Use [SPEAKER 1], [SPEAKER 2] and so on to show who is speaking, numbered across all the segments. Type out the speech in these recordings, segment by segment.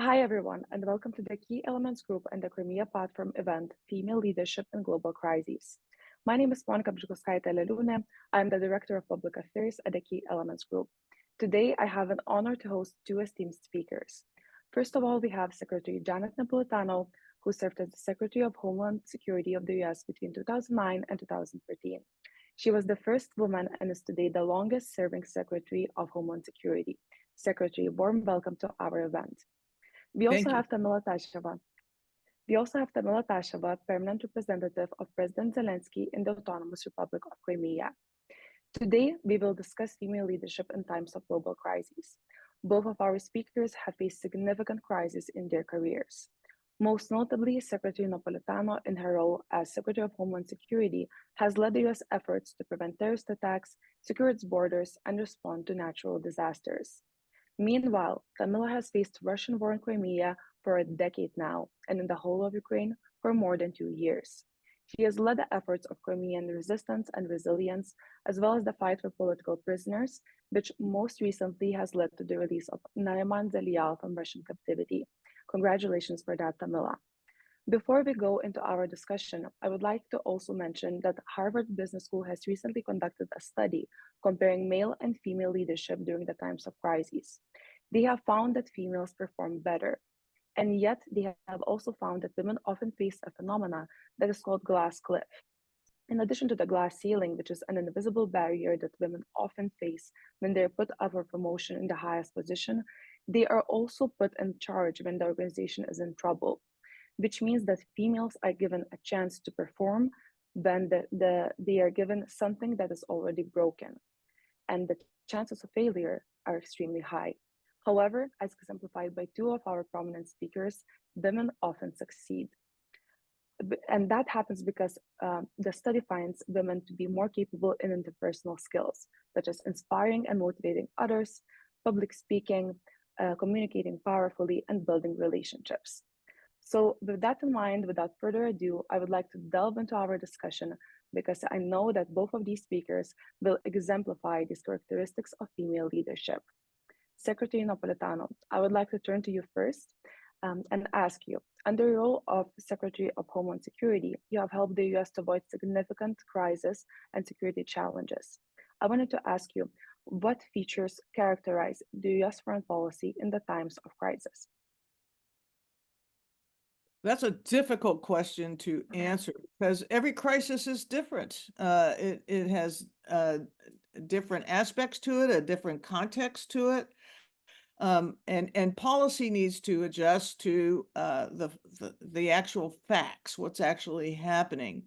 [SPEAKER 1] Hi, everyone, and welcome to the Key Elements Group and the Crimea Platform event, Female Leadership in Global Crises. My name is Monica Brzykowskaite-Lelune. I'm the Director of Public Affairs at the Key Elements Group. Today, I have an honor to host two esteemed speakers. First of all, we have Secretary Janet Napolitano, who served as the Secretary of Homeland Security of the US between 2009 and 2013. She was the first woman and is today the longest serving Secretary of Homeland Security. Secretary, warm welcome to our event. We also have Tamila Tasheva. Permanent representative of President Zelensky in the Autonomous Republic of Crimea. Today, we will discuss female leadership in times of global crises. Both of our speakers have faced significant crises in their careers. Most notably, Secretary Napolitano, in her role as Secretary of Homeland Security, has led the US efforts to prevent terrorist attacks, secure its borders, and respond to natural disasters. Meanwhile, Tamila has faced Russian war in Crimea for a decade now, and in the whole of Ukraine for more than 2 years. She has led the efforts of Crimean resistance and resilience, as well as the fight for political prisoners, which most recently has led to the release of Nariman Zalial from Russian captivity. Congratulations for that, Tamila. Before we go into our discussion, I would like to also mention that Harvard Business School has recently conducted a study comparing male and female leadership during the times of crises. They have found that females perform better, and yet they have also found that women often face a phenomena that is called glass cliff. In addition to the glass ceiling, which is an invisible barrier that women often face when they're put up for promotion in the highest position, they are also put in charge when the organization is in trouble, which means that females are given a chance to perform when they are given something that is already broken, and the chances of failure are extremely high. However, as exemplified by two of our prominent speakers, women often succeed. And that happens because the study finds women to be more capable in interpersonal skills, such as inspiring and motivating others, public speaking, communicating powerfully, and building relationships. So with that in mind, without further ado, I would like to delve into our discussion because I know that both of these speakers will exemplify these characteristics of female leadership. Secretary Napolitano, I would like to turn to you first and ask you, under your role of Secretary of Homeland Security, you have helped the US to avoid significant crises and security challenges. I wanted to ask you, what features characterize the US foreign policy in the times of crisis?
[SPEAKER 2] That's a difficult question to answer because every crisis is different. It has different aspects to it, a different context to it. And policy needs to adjust to the actual facts, what's actually happening.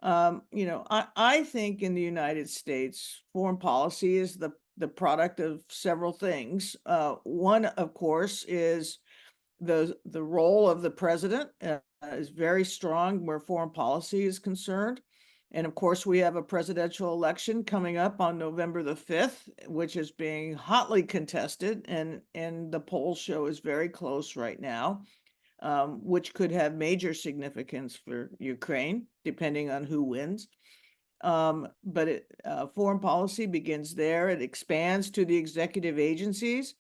[SPEAKER 2] I think in the United States, foreign policy is the product of several things. One, of course, is the role of the president is very strong where foreign policy is concerned. And of course, we have a presidential election coming up on November the 5th, which is being hotly contested, and the polls show is very close right now, which could have major significance for Ukraine, depending on who wins. But foreign policy begins there. It expands to the executive agencies,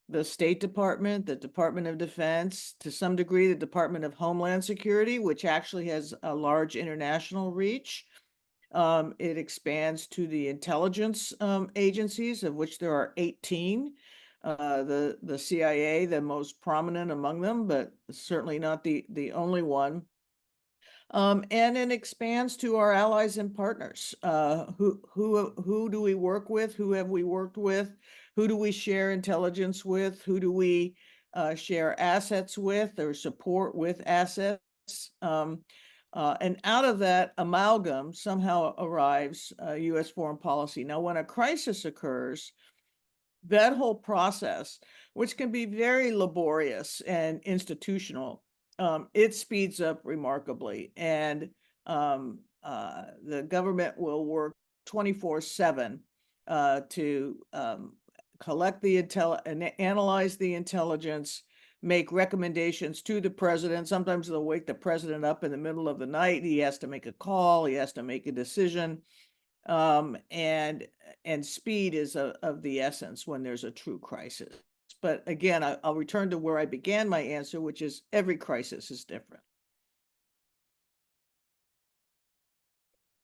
[SPEAKER 2] the State Department, the Department of Defense, to some degree, the Department of Homeland Security, which actually has a large international reach. It expands to the intelligence agencies, of which there are 18. The CIA, the most prominent among them, but certainly not the only one. And it expands to our allies and partners. Who do we work with? Who have we worked with? Who do we share intelligence with? Who do we share assets with or support with assets? And out of that amalgam somehow arrives U.S. foreign policy. Now, when a crisis occurs, that whole process, which can be very laborious and institutional, it speeds up remarkably. And the government will work 24/7 to collect the intel and analyze the intelligence, make recommendations to the president. Sometimes they'll wake the president up in the middle of the night. He has to make a call. He has to make a decision. And speed is of the essence when there's a true crisis. But again, I'll return to where I began my answer, which is every crisis is different.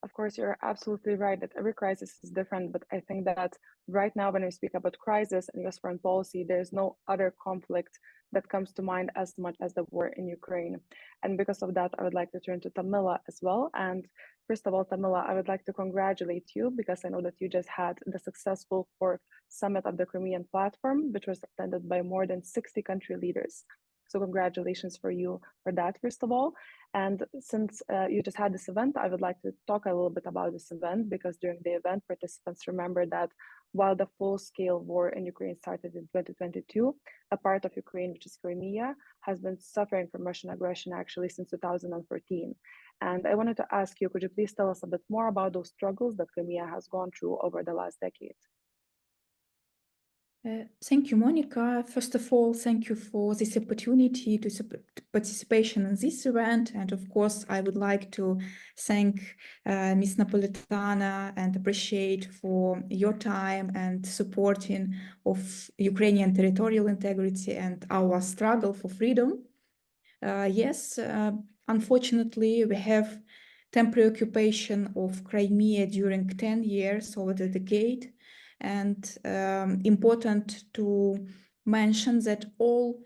[SPEAKER 1] Of course, you're absolutely right that every crisis is different, but I think that right now, when we speak about crisis and US foreign policy, there's no other conflict that comes to mind as much as the war in Ukraine. And because of that, I would like to turn to Tamila as well. And first of all, Tamila, I would like to congratulate you because I know that you just had the successful fourth summit of the Crimean platform, which was attended by more than 60 country leaders. So congratulations for you for that, first of all. And since you just had this event, I would like to talk a little bit about this event because during the event, participants remember that while the full-scale war in Ukraine started in 2022, a part of Ukraine, which is Crimea, has been suffering from Russian aggression actually since 2014. And I wanted to ask you, could you please tell us a bit more about those struggles that Crimea has gone through over the last decade?
[SPEAKER 3] Thank you, Monica. First of all, thank you for this opportunity to participation in this event. And of course, I would like to thank Ms. Napolitano and appreciate for your time and supporting of Ukrainian territorial integrity and our struggle for freedom. Yes, unfortunately, we have temporary occupation of Crimea during 10 years over the decade. And important to mention that all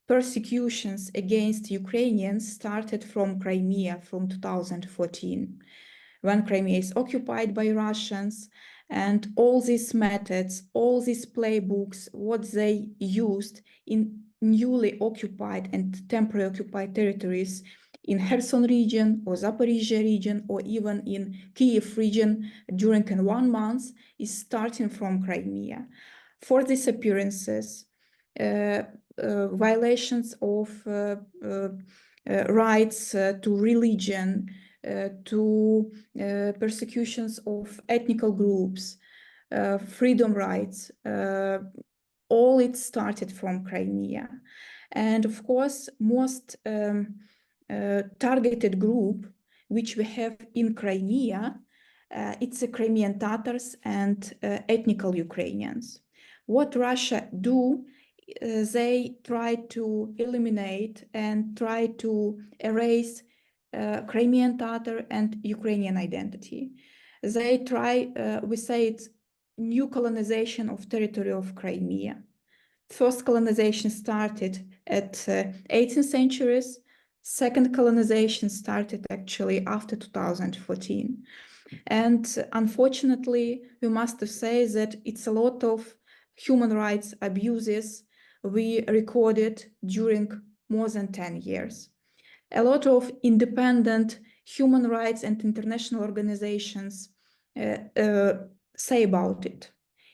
[SPEAKER 3] persecutions against Ukrainians started from Crimea from 2014, when Crimea is occupied by Russians, and all these methods, all these playbooks, what they used in newly occupied and temporary occupied territories in Kherson region or Zaporizhia region or even in Kyiv region during 1 month is starting from Crimea. For these appearances, violations of rights to religion, to persecutions of ethnical groups, freedom rights, all it started from Crimea. And of course, most targeted group which we have in Crimea, it's the Crimean Tatars and ethnical Ukrainians. What Russia do, they try to eliminate and try to erase Crimean Tatar and Ukrainian identity. They try, we say it's new colonization of territory of Crimea. First colonization started at 18th centuries. Second colonization started actually after 2014. And unfortunately, we must say that it's a lot of human rights abuses we recorded during more than 10 years. A lot of independent human rights and international organizations say about it.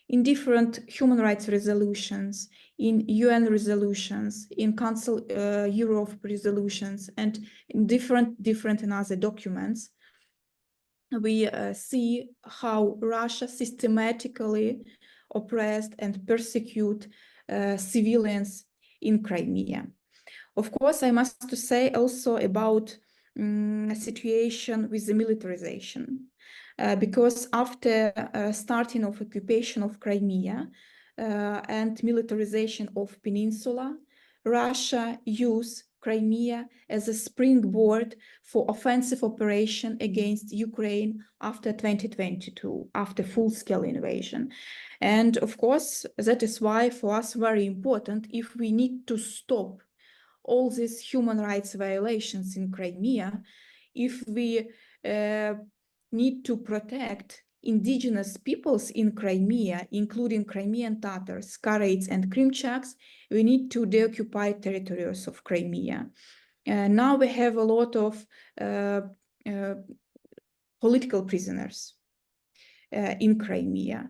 [SPEAKER 3] In different human rights resolutions, in UN resolutions, in Council Europe resolutions, and in different and other documents, we see how Russia systematically oppressed and persecute civilians in Crimea. Of course, I must say also about a situation with the militarization. Because after starting of occupation of Crimea and militarization of Peninsula, Russia used Crimea as a springboard for offensive operation against Ukraine after 2022, after full-scale invasion. And of course, that is why for us very important, if we need to stop all these human rights violations in Crimea, if we need to protect indigenous peoples in Crimea, including Crimean Tatars, Karaites, and Krimchaks, we need to deoccupy territories of Crimea. Now we have a lot of political prisoners in Crimea.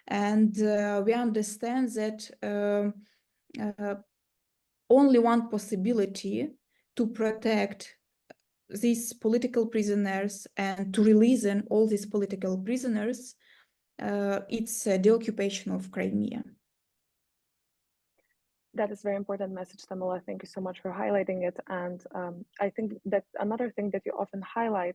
[SPEAKER 3] And we understand that only one possibility to protect these political prisoners and to release all these political prisoners, it's the occupation of Crimea.
[SPEAKER 1] That is a very important message, Tamila. Thank you so much for highlighting it. And I think that another thing that you often highlight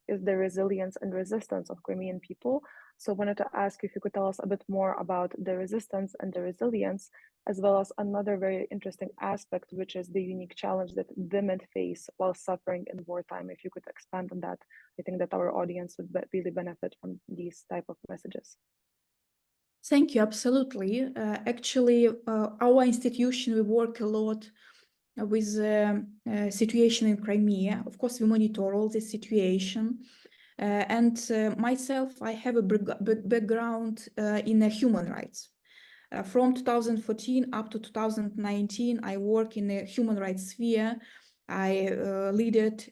[SPEAKER 1] is the resilience and resistance of Crimean people. So I wanted to ask you if you could tell us a bit more about the resistance and the resilience, as well as another very interesting aspect, which is the unique challenge that women face while suffering in wartime. If you could expand on that, I think that our audience would really benefit from these type of messages.
[SPEAKER 3] Thank you, absolutely. Actually, our institution, we work a lot with the situation in Crimea. Of course, we monitor all the situation. And myself, I have a background in human rights. From 2014 up to 2019, I work in the human rights sphere. I leaded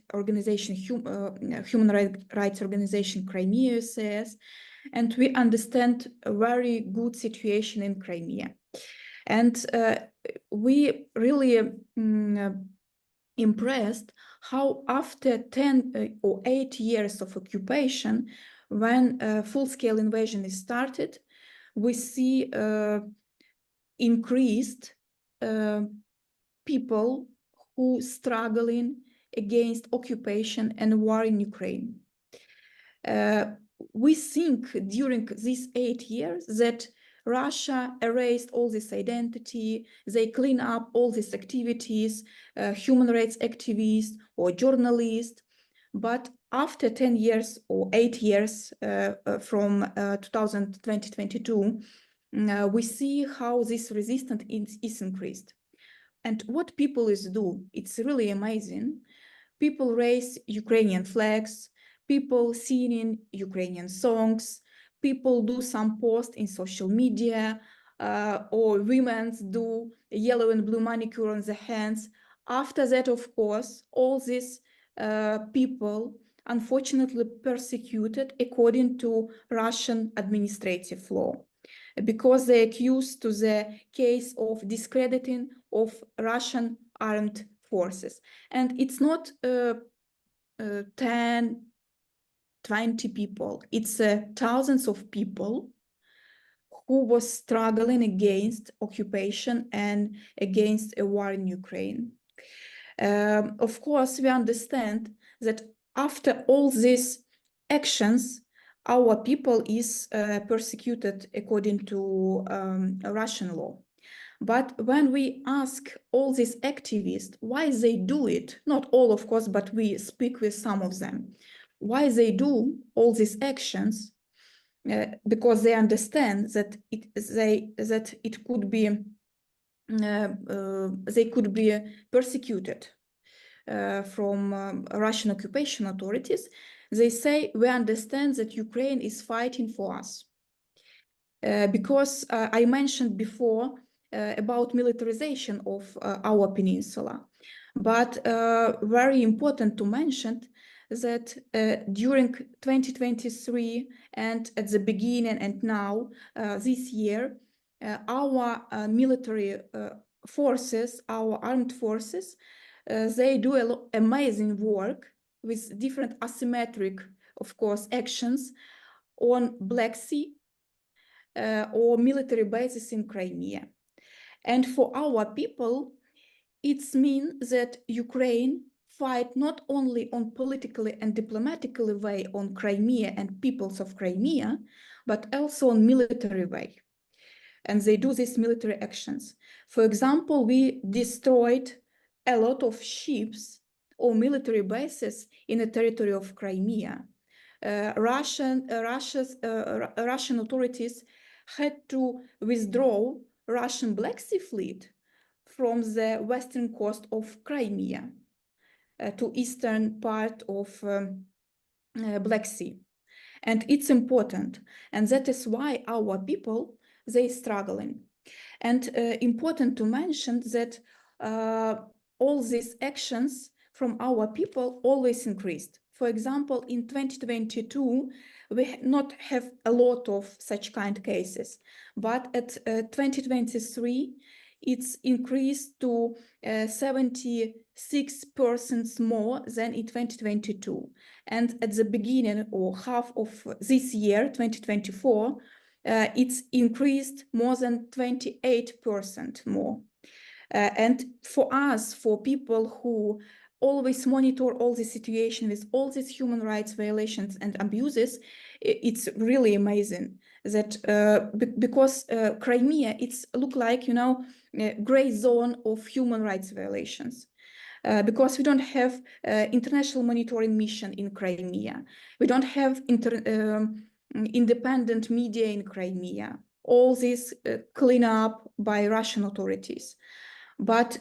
[SPEAKER 3] human rights organization Crimea USS, and we understand a very good situation in Crimea. And we really impressed how after 10 or 8 years of occupation, when full-scale invasion is started, we see increased people who struggling against occupation and war in Ukraine. We think during these 8 years that Russia erased all this identity, they clean up all these activities, human rights activists or journalists. But after 10 years or 8 years from 2022, we see how this resistance is increased. And what people do, it's really amazing. People raise Ukrainian flags, people singing Ukrainian songs, people do some posts in social media, or women do yellow and blue manicure on the hands. After that, of course, all these people unfortunately persecuted according to Russian administrative law, because they accused to the case of discrediting of Russian armed forces. And it's not 10, 20 people, it's thousands of people who was struggling against occupation and against a war in Ukraine. Of course, we understand that after all these actions, our people is persecuted according to Russian law. But when we ask all these activists why they do it, not all of course, but we speak with some of them, why they do all these actions, because they understand that it could be they could be persecuted from Russian occupation authorities. They say, we understand that Ukraine is fighting for us. Because I mentioned before about militarization of our peninsula. But very important to mention that during 2023 and at the beginning and now this year, our military forces, our armed forces, they do amazing work with different asymmetric, of course, actions on Black Sea or military bases in Crimea. And for our people, it means that Ukraine fight not only on politically and diplomatically way on Crimea and peoples of Crimea, but also on military way. And they do these military actions. For example, we destroyed a lot of ships or military bases in the territory of Crimea. Russian authorities had to withdraw Russian Black Sea fleet from the western coast of Crimea to eastern part of Black Sea. And it's important. And that is why our people, they struggling. And important to mention that all these actions from our people always increased. For example, in 2022, we not have a lot of such kind cases, but at 2023, it's increased to 76% more than in 2022. And at the beginning or half of this year, 2024, it's increased more than 28% more. And for us, for people who always monitor all the situation with all these human rights violations and abuses, it's really amazing that because Crimea, it's look like, you know, a gray zone of human rights violations. Because we don't have international monitoring mission in Crimea. We don't have independent media in Crimea. All this clean up by Russian authorities. But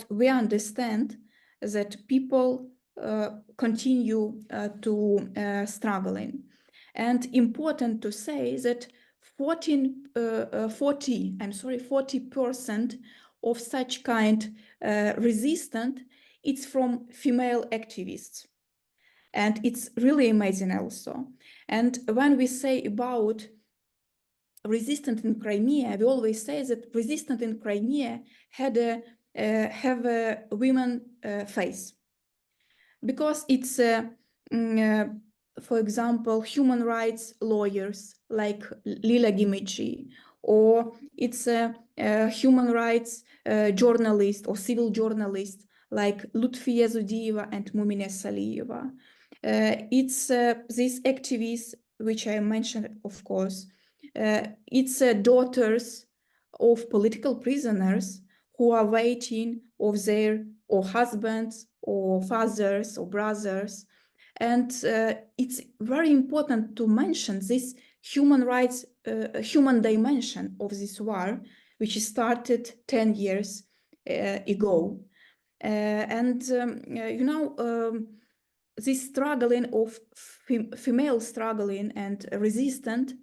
[SPEAKER 3] we understand that people continue to struggling. And important to say that 40% of such kind resistant, it's from female activists. And it's really amazing also. And when we say about resistant in Crimea, we always say that resistant in Crimea have a women face. Because it's, for example, human rights lawyers like Lila Gimici, or it's a human rights journalist or civil journalist like Lutfiya Zudieva and Mumina Saliyeva. It's these activists, which I mentioned, of course, it's daughters of political prisoners who are waiting of their or husbands or fathers or brothers. And it's very important to mention this human rights, human dimension of this war, which started 10 years ago. You know, this struggling of female struggling and resistant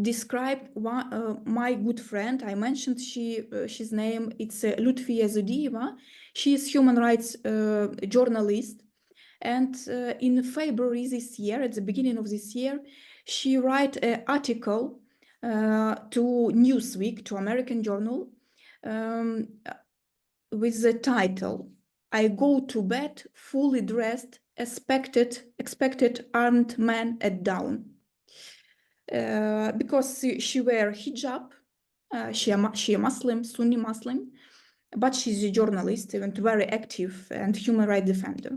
[SPEAKER 3] described my good friend. I mentioned she's name. It's Lutfiya Zudieva. She is human rights journalist. And in February this year, at the beginning of this year, she wrote an article to Newsweek, to American journal, with the title, "I go to bed fully dressed, expected armed men at dawn." Because she wear hijab, she a Muslim, Sunni Muslim, but she's a journalist and very active and human rights defender.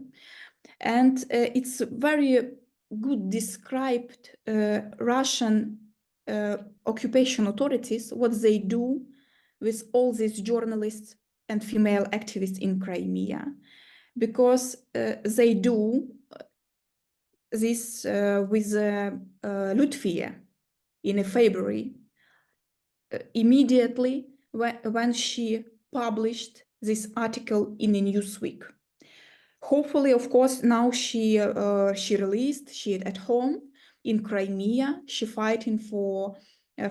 [SPEAKER 3] And it's very good described Russian occupation authorities, what they do with all these journalists and female activists in Crimea, because they do this with Lutfiya in February, immediately when she published this article in a Newsweek. Hopefully, of course, now she released, she at home in Crimea, she fighting for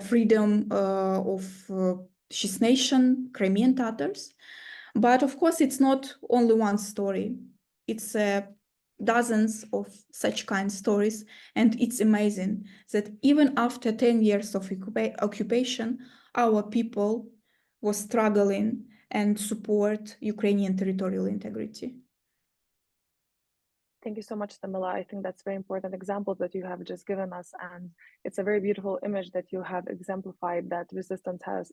[SPEAKER 3] freedom of she's nation, Crimean Tatars. But of course, it's not only one story. It's dozens of such kind stories. And it's amazing that even after 10 years of occupation, our people was struggling and support Ukrainian territorial integrity.
[SPEAKER 1] Thank you so much, Tamila. I think that's very important example that you have just given us, and it's a very beautiful image that you have exemplified, that resistance has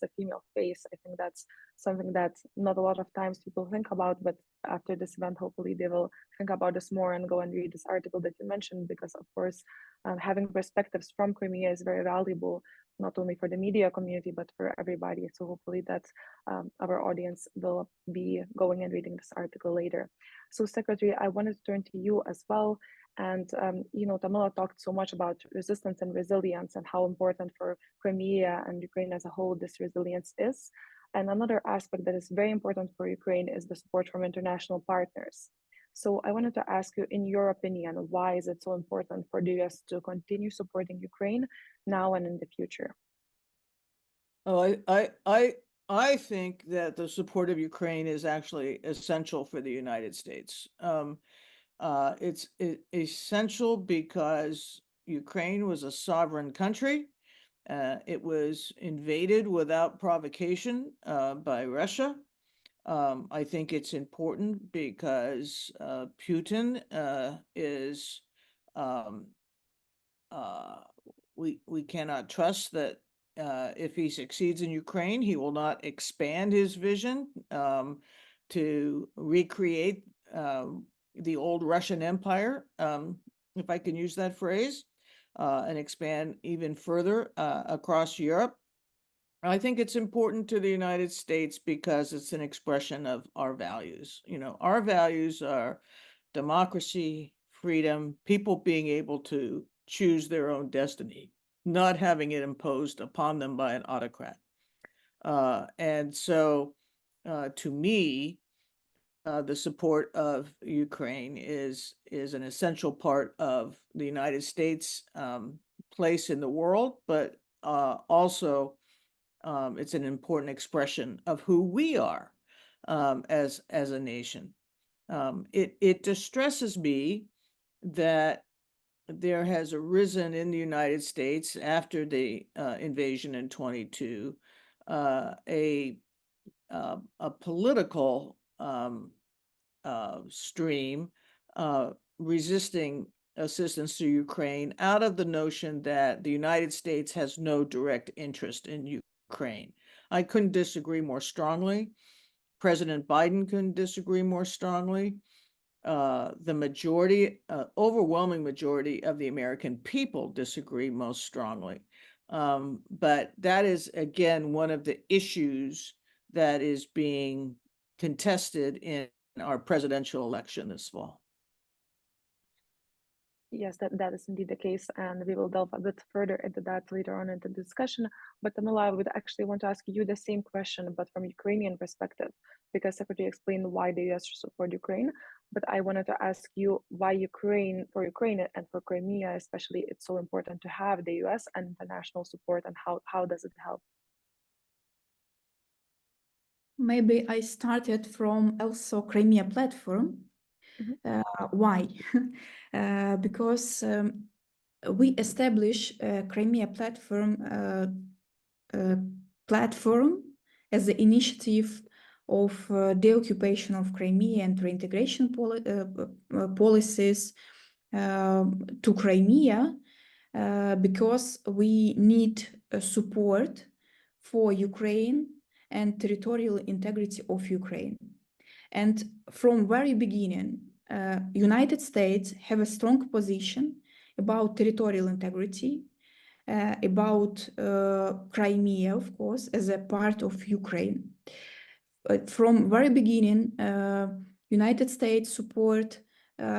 [SPEAKER 1] a female face. I think that's something that not a lot of times people think about, but after this event, hopefully they will think about this more and go and read this article that you mentioned, because of course, having perspectives from Crimea is very valuable, not only for the media community, but for everybody. So hopefully that our audience will be going and reading this article later. So Secretary, I wanted to turn to you as well. And, you know, Tamila talked so much about resistance and resilience and how important for Crimea and Ukraine as a whole this resilience is. And another aspect that is very important for Ukraine is the support from international partners. So I wanted to ask you, in your opinion, why is it so important for the US to continue supporting Ukraine now and in the future?
[SPEAKER 2] Oh, I think that the support of Ukraine is actually essential for the United States. It's essential because Ukraine was a sovereign country. It was invaded without provocation by Russia. I think it's important because Putin we cannot trust that if he succeeds in Ukraine, he will not expand his vision to recreate the old Russian Empire, if I can use that phrase, and expand even further across Europe. I think it's important to the United States because it's an expression of our values. You know, our values are democracy, freedom, people being able to choose their own destiny, not having it imposed upon them by an autocrat. And so, to me, the support of Ukraine is an essential part of the United States' place in the world, but also it's an important expression of who we are as a nation. It distresses me that there has arisen in the United States after the invasion in 22 a political stream resisting assistance to Ukraine out of the notion that the United States has no direct interest in Ukraine. I couldn't disagree more strongly. President Biden couldn't disagree more strongly. The majority, overwhelming majority of the American people disagree most strongly. But that is, again, one of the issues that is being contested in our presidential election this fall.
[SPEAKER 1] Yes, that is indeed the case, and we will delve a bit further into that later on in the discussion. But Tamila, I would actually want to ask you the same question, but from Ukrainian perspective, because Secretary explained why the US should support Ukraine. But I wanted to ask you why for Ukraine and for Crimea especially, it's so important to have the US and international support, and how does it help?
[SPEAKER 3] Maybe I started from also Crimea platform. Why? Because we establish Crimea platform as the initiative of the occupation of Crimea and reintegration policies to Crimea because we need support for Ukraine and territorial integrity of Ukraine. And from very beginning, United States have a strong position about territorial integrity, about Crimea, of course, as a part of Ukraine. From very beginning, United States support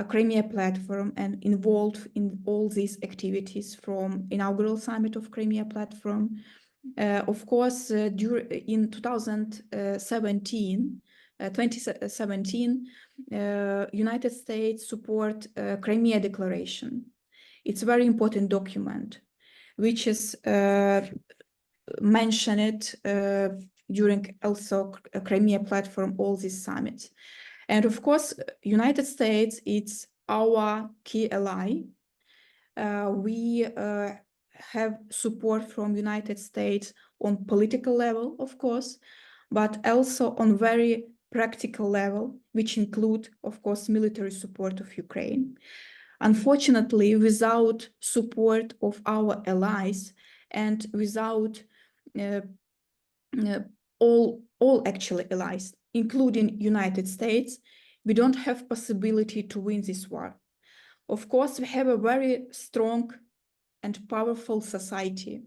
[SPEAKER 3] Crimea platform and involved in all these activities from inaugural summit of Crimea platform. Of course, in 2017, United States support Crimea Declaration. It's a very important document, which is mentioned during also Crimea platform, all these summits. And of course, United States, it's our key ally. We have support from United States on political level, of course, but also on very practical level, which include, of course, military support of Ukraine. Unfortunately, without support of our allies and without all actually allies, including United States, we don't have possibility to win this war. Of course, we have a very strong and powerful society,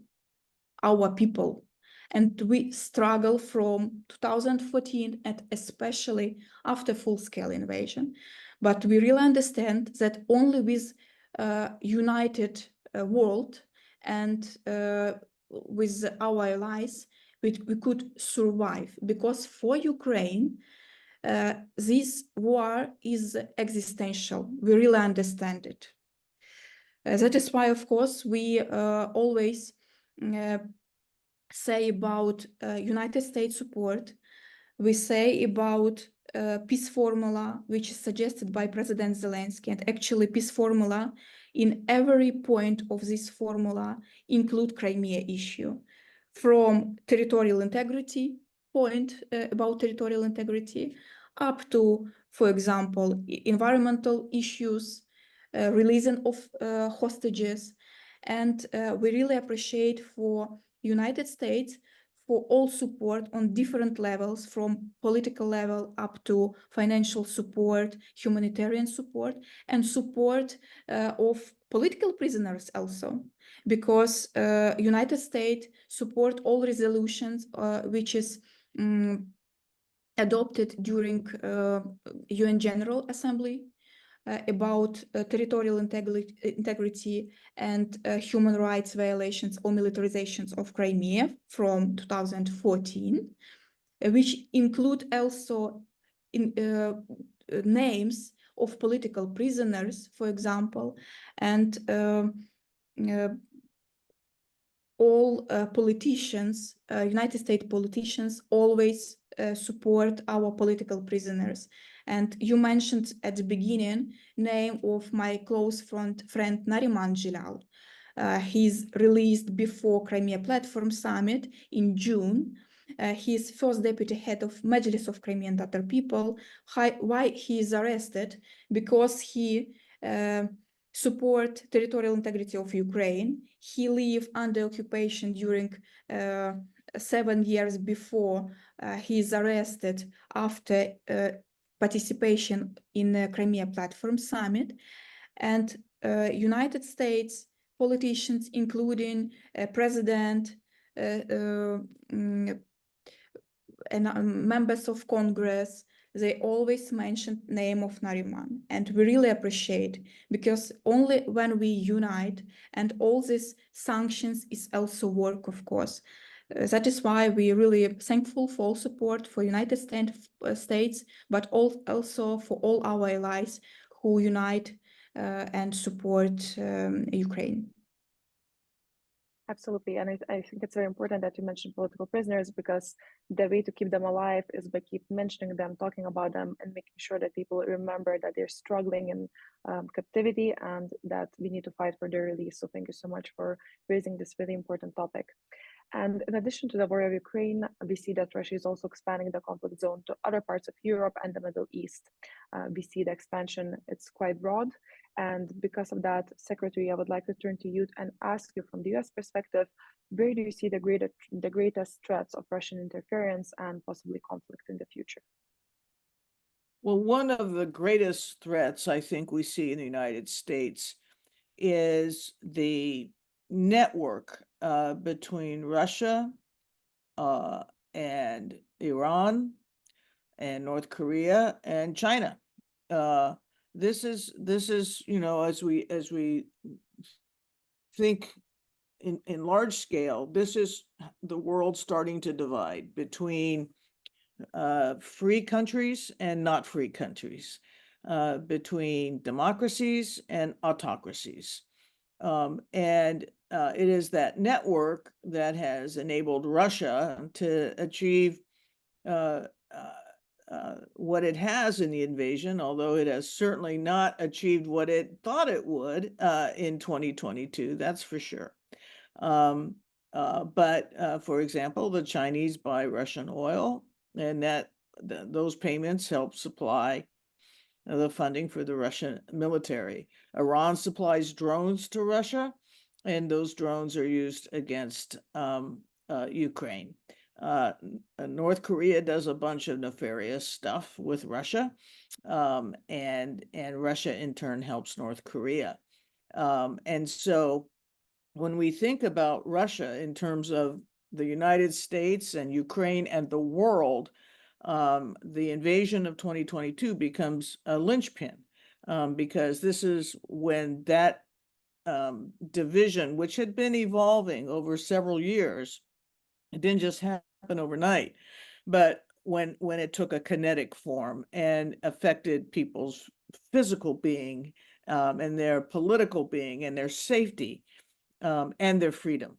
[SPEAKER 3] our people, and we struggle from 2014 and especially after full-scale invasion. But we really understand that only with united world and with our allies, we could survive, because for Ukraine, this war is existential. We really understand it. That is why, of course, we always say about United States support. We say about peace formula, which is suggested by President Zelensky, and actually peace formula in every point of this formula include Crimea issue, from territorial integrity point about territorial integrity up to, for example, environmental issues, releasing of hostages. And we really appreciate for United States for all support on different levels, from political level up to financial support, humanitarian support, and support of political prisoners also, because United States support all resolutions which is adopted during UN General Assembly about territorial integrity and human rights violations or militarizations of Crimea from 2014, which include also names of political prisoners, for example, and all politicians, United States politicians, always support our political prisoners. And you mentioned at the beginning name of my close friend Nariman Jilal. He's released before Crimea Platform Summit in June. He's first deputy head of Majlis of Crimean Tatar people. Why he is arrested? Because he support territorial integrity of Ukraine. He lived under occupation during 7 years before he is arrested after participation in the Crimea Platform Summit. And United States politicians, including president and members of Congress, they always mention name of Nariman, and we really appreciate, because only when we unite, and all these sanctions is also work, of course. That is why we really thankful for all support for United States, but also for all our allies who unite and support Ukraine.
[SPEAKER 1] Absolutely, and I think it's very important that you mentioned political prisoners, because the way to keep them alive is by keep mentioning them, talking about them, and making sure that people remember that they're struggling in captivity and that we need to fight for their release. So thank you so much for raising this really important topic. And in addition to the war of Ukraine, we see that Russia is also expanding the conflict zone to other parts of Europe and the Middle East. We see the expansion, it's quite broad. And because of that, Secretary, I would like to turn to you and ask you, from the US perspective, where do you see the greatest threats of Russian interference and possibly conflict in the future?
[SPEAKER 2] Well, one of the greatest threats I think we see in the United States is the network between Russia and Iran and North Korea and China. This is, you know, as we think in large scale, this is the world starting to divide between free countries and not free countries, between democracies and autocracies. And it is that network that has enabled Russia to achieve what it has in the invasion, although it has certainly not achieved what it thought it would in 2022, that's for sure. But for example, the Chinese buy Russian oil, and those payments help supply the funding for the Russian military. Iran supplies drones to Russia, and those drones are used against Ukraine. North Korea does a bunch of nefarious stuff with Russia, and Russia in turn helps North Korea. And so when we think about Russia in terms of the United States and Ukraine and the world, the invasion of 2022 becomes a linchpin, because this is when that division, which had been evolving over several years, it didn't just happen overnight, but when it took a kinetic form and affected people's physical being, and their political being and their safety, and their freedom.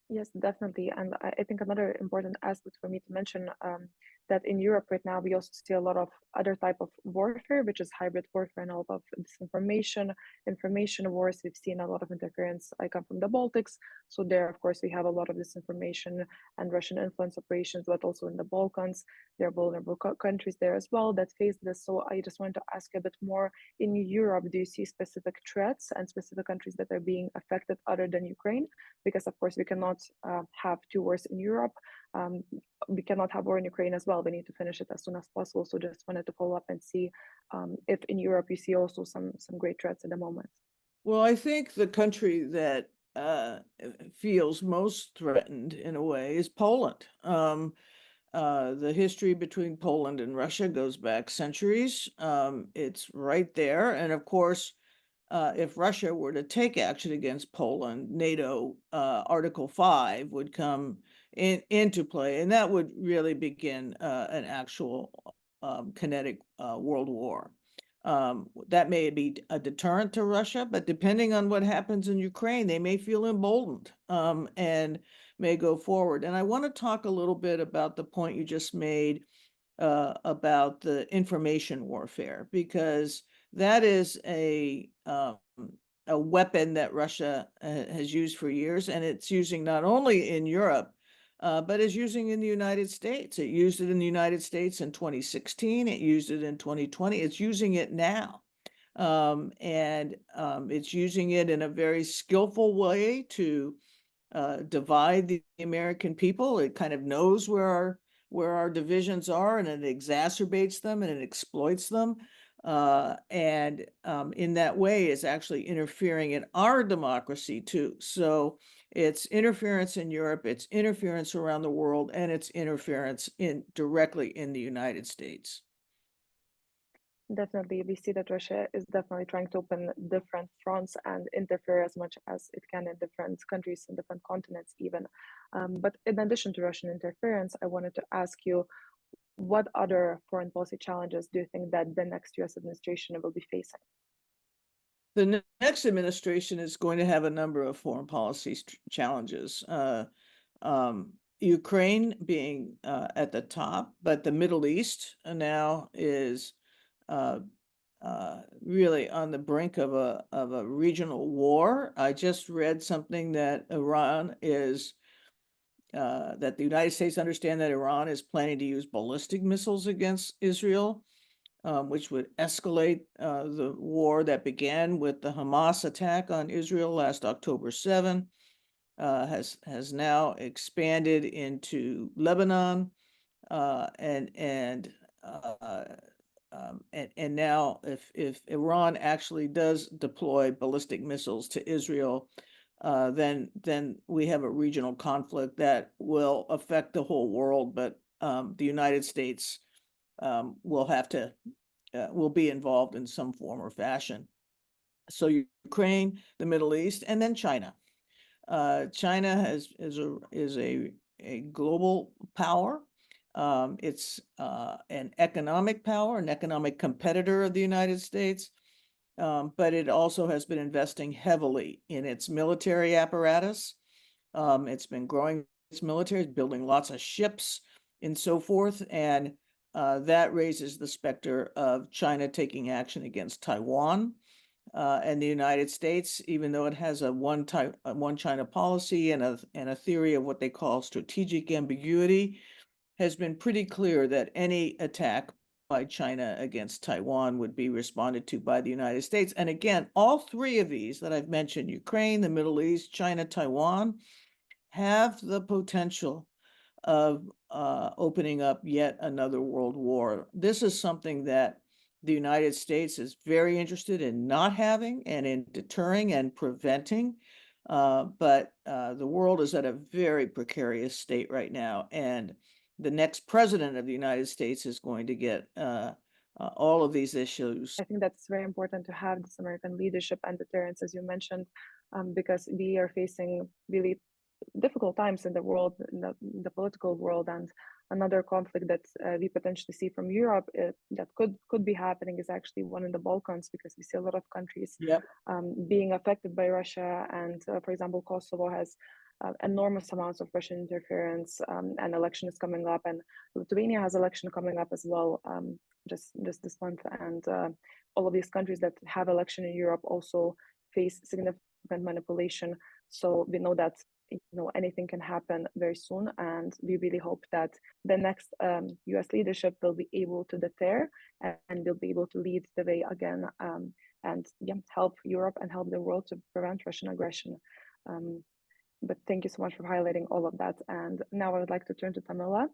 [SPEAKER 1] Yes, definitely. And I think another important aspect for me to mention, that in Europe right now, we also see a lot of other type of warfare, which is hybrid warfare and a lot of disinformation, information wars. We've seen a lot of interference. I come from the Baltics, so there, of course, we have a lot of disinformation and Russian influence operations, but also in the Balkans, there are vulnerable countries there as well that face this. So I just want to ask a bit more, in Europe, do you see specific threats and specific countries that are being affected other than Ukraine? Because of course we cannot have two wars in Europe. We cannot have war in Ukraine as well. We need to finish it as soon as possible. So just wanted to follow up and see if in Europe you see also some great threats at the moment.
[SPEAKER 2] Well, I think the country that feels most threatened in a way is Poland. The history between Poland and Russia goes back centuries. It's right there. And of course, if Russia were to take action against Poland, NATO Article 5 would come into play, and that would really begin an actual kinetic world war. That may be a deterrent to Russia, but depending on what happens in Ukraine, they may feel emboldened and may go forward. And I want to talk a little bit about the point you just made about the information warfare, because that is a weapon that Russia has used for years, and it's using not only in Europe, but is using in the United States. It used it in the United States in 2016. It used it in 2020. It's using it now. And it's using it in a very skillful way to divide the American people. It kind of knows where our divisions are, and it exacerbates them and it exploits them. And in that way is actually interfering in our democracy too. So it's interference in Europe, it's interference around the world, and it's interference directly in the United States.
[SPEAKER 1] Definitely, we see that Russia is definitely trying to open different fronts and interfere as much as it can in different countries and different continents even. But in addition to Russian interference, I wanted to ask you, what other foreign policy challenges do you think that the next US administration will be facing?
[SPEAKER 2] The next administration is going to have a number of foreign policy challenges. Ukraine being at the top, but the Middle East now is really on the brink of a regional war. I just read something that that the United States understand that Iran is planning to use ballistic missiles against Israel, which would escalate the war that began with the Hamas attack on Israel last October 7, has now expanded into Lebanon, and now if Iran actually does deploy ballistic missiles to Israel, then we have a regional conflict that will affect the whole world, but the United States will be involved in some form or fashion. So Ukraine, the Middle East, and then China. China is a global power. It's an economic power, an economic competitor of the United States. But it also has been investing heavily in its military apparatus. It's been growing its military, building lots of ships and so forth. And that raises the specter of China taking action against Taiwan. And the United States, even though it has a one China policy and a theory of what they call strategic ambiguity, has been pretty clear that any attack by China against Taiwan would be responded to by the United States. And again, all three of these that I've mentioned, Ukraine, the Middle East, China, Taiwan, have the potential of opening up yet another world war. This is something that the United States is very interested in not having and in deterring and preventing. But the world is at a very precarious state right now. And the next president of the United States is going to get all of these issues.
[SPEAKER 1] I think that's very important to have this American leadership and deterrence, as you mentioned, because we are facing really difficult times in the world, in the political world, and another conflict that we potentially see from Europe that could be happening is actually one in the Balkans, because we see a lot of countries being affected by Russia. And for example, Kosovo has enormous amounts of Russian interference, and election is coming up, and Lithuania has election coming up as well, just this month, and all of these countries that have election in Europe also face significant manipulation. So we know that anything can happen very soon, and we really hope that the next US leadership will be able to deter and will be able to lead the way again, and help Europe and help the world to prevent Russian aggression. But thank you so much for highlighting all of that. And now I would like to turn to Tamila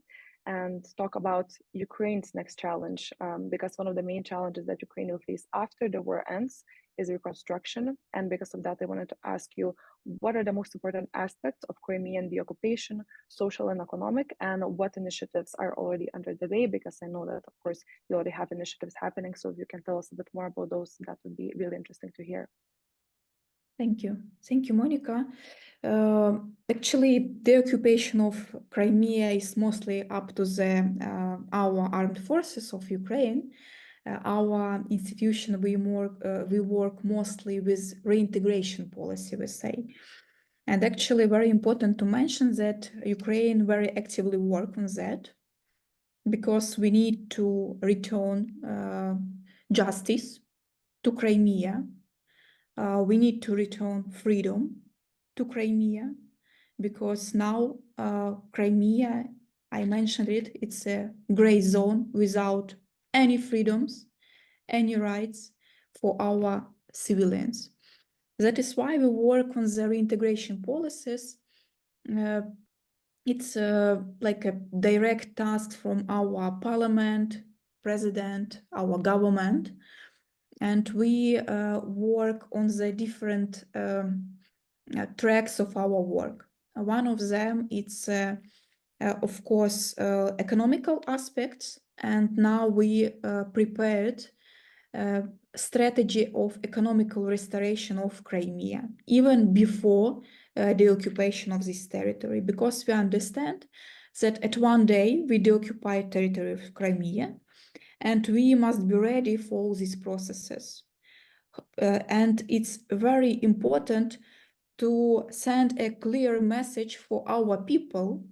[SPEAKER 1] and talk about Ukraine's next challenge, because one of the main challenges that Ukraine will face after the war ends is reconstruction. And because of that, I wanted to ask you, what are the most important aspects of Crimean deoccupation, social and economic, and what initiatives are already under the way? Because I know that, of course, you already have initiatives happening. So if you can tell us a bit more about those, that would be really interesting to hear.
[SPEAKER 3] Thank you. Thank you, Monica. Actually, the occupation of Crimea is mostly up to our armed forces of Ukraine. Our institution, we work mostly with reintegration policy, we say. And actually very important to mention that Ukraine very actively work on that, because we need to return justice to Crimea. We need to return freedom to Crimea, because now Crimea, I mentioned it, it's a gray zone without any freedoms, any rights for our civilians. That is why we work on the reintegration policies. It's like a direct task from our parliament, president, our government, and we work on the different tracks of our work. One of them is, of course, economical aspects, and now we prepared strategy of economical restoration of Crimea, even before the occupation of this territory, because we understand that at one day we deoccupy territory of Crimea, and we must be ready for all these processes. And it's very important to send a clear message for our people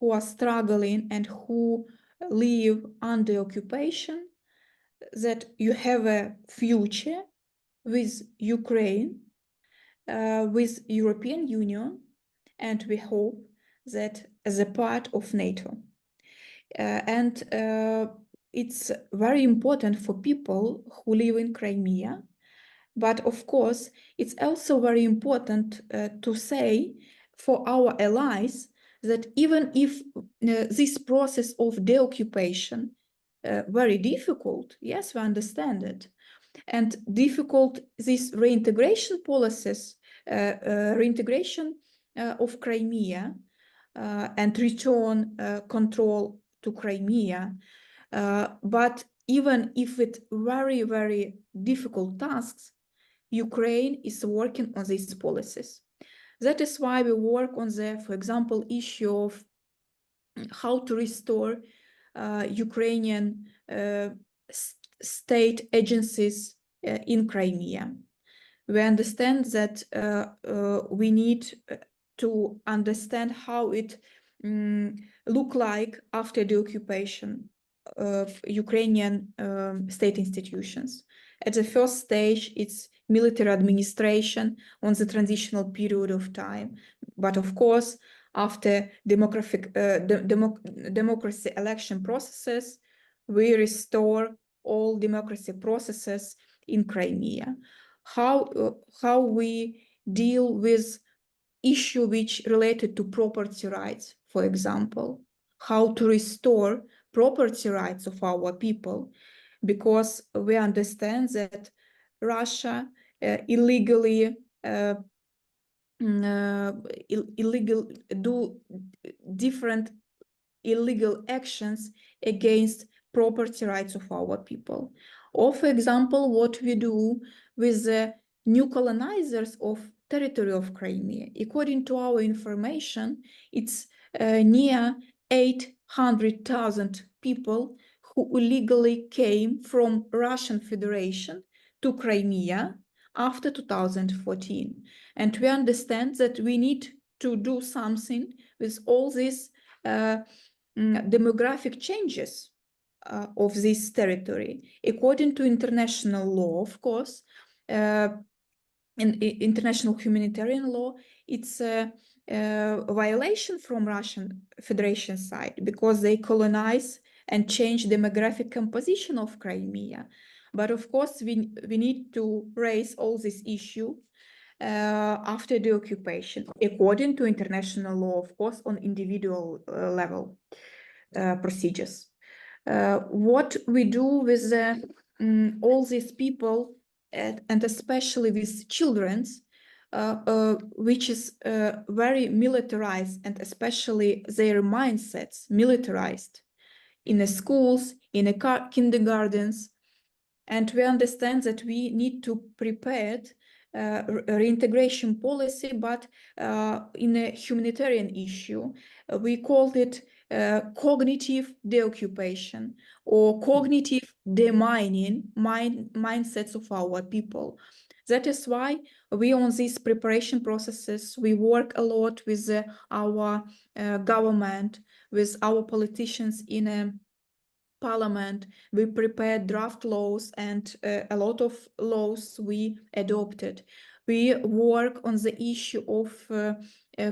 [SPEAKER 3] who are struggling and who live under occupation, that you have a future with Ukraine, with European Union, and we hope that as a part of NATO. And it's very important for people who live in Crimea, but of course, it's also very important to say for our allies that even if this process of deoccupation very difficult, yes, we understand it, and difficult these reintegration policies, reintegration of Crimea and return control to Crimea, but even if it's very, very difficult tasks, Ukraine is working on these policies. That is why we work on the, for example, issue of how to restore Ukrainian state agencies in Crimea. We understand that we need to understand how it look like after the occupation of Ukrainian state institutions. At the first stage, it's military administration on the transitional period of time. But of course, after democracy election processes, we restore all democracy processes in Crimea. How we deal with issue which related to property rights, for example, how to restore property rights of our people, because we understand that Russia illegally do different illegal actions against property rights of our people. Or, for example, what we do with the new colonizers of territory of Crimea. According to our information, it's near 800,000 people who illegally came from Russian Federation to Crimea after 2014. And we understand that we need to do something with all these demographic changes of this territory. According to international law, of course, in international humanitarian law, it's a violation from Russian Federation side because they colonize and change demographic composition of Crimea. But of course, we need to raise all this issue after the occupation, according to international law, of course, on individual level procedures. What we do with all these people, and especially with children, which is very militarized, and especially their mindsets militarized in the schools, in the kindergartens. And we understand that we need to prepare reintegration policy, but in a humanitarian issue. We called it cognitive deoccupation or cognitive demining mindsets of our people. That is why we on these preparation processes, we work a lot with our government, with our politicians in a parliament. We prepared draft laws, and a lot of laws we adopted. We work on the issue of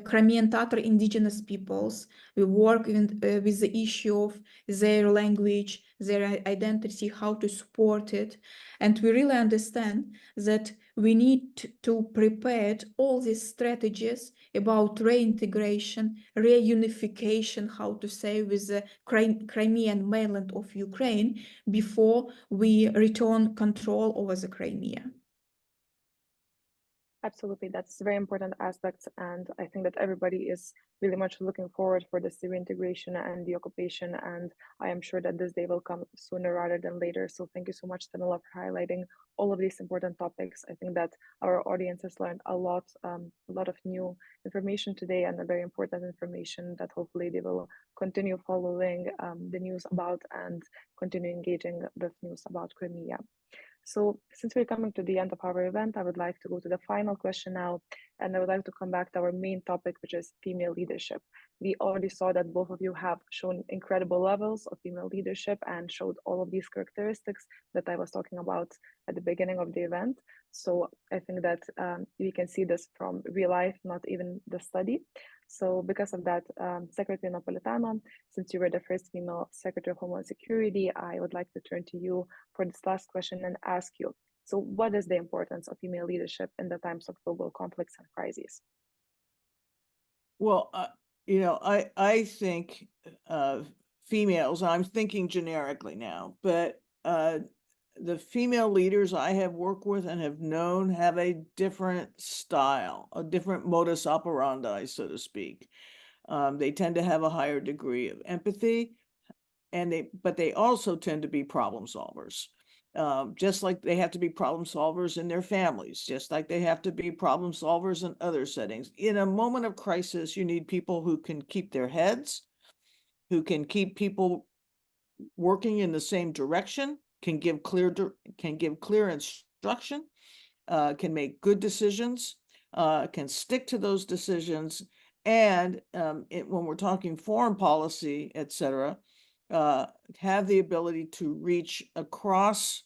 [SPEAKER 3] Crimean Tatar indigenous peoples. We work with the issue of their language, their identity, how to support it. And we really understand that we need to prepare all these strategies about reintegration, reunification, how to say, with the Crimean mainland of Ukraine before we return control over the Crimea.
[SPEAKER 1] Absolutely, that's a very important aspect, and I think that everybody is really much looking forward for this reintegration and the occupation, and I am sure that this day will come sooner rather than later. So thank you so much, Tamila, for highlighting all of these important topics. I think that our audience has learned a lot of new information today, and a very important information that hopefully they will continue following the news about and continue engaging with news about Crimea. So since we're coming to the end of our event, I would like to go to the final question now, and I would like to come back to our main topic, which is female leadership. We already saw that both of you have shown incredible levels of female leadership and showed all of these characteristics that I was talking about at the beginning of the event. So I think that we can see this from real life, not even the study. So because of that, Secretary Napolitano, since you were the first female Secretary of Homeland Security, I would like to turn to you for this last question and ask you, so what is the importance of female leadership in the times of global conflicts and crises?
[SPEAKER 2] Well, I think females, I'm thinking generically now, but the female leaders I have worked with and have known have a different style, a different modus operandi, so to speak. They tend to have a higher degree of empathy, but they also tend to be problem solvers. Just like they have to be problem solvers in their families, just like they have to be problem solvers in other settings. In a moment of crisis, you need people who can keep their heads, who can keep people working in the same direction, can give clear instruction, can make good decisions, can stick to those decisions, and when we're talking foreign policy, etc., have the ability to reach across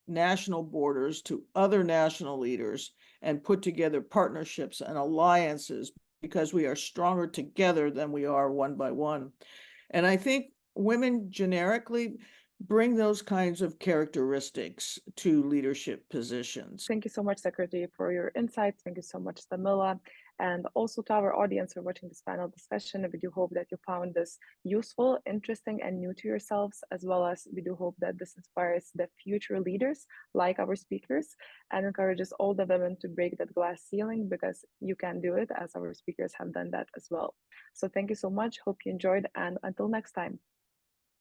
[SPEAKER 2] national borders to other national leaders and put together partnerships and alliances, because we are stronger together than we are one by one. And I think women generically bring those kinds of characteristics to leadership positions.
[SPEAKER 1] Thank you so much, Secretary, for your insights. Thank you so much, Tamila. And also to our audience who are watching this panel discussion, we do hope that you found this useful, interesting, and new to yourselves, as well as we do hope that this inspires the future leaders like our speakers and encourages all the women to break that glass ceiling, because you can do it, as our speakers have done that as well. So thank you so much. Hope you enjoyed, and until next time.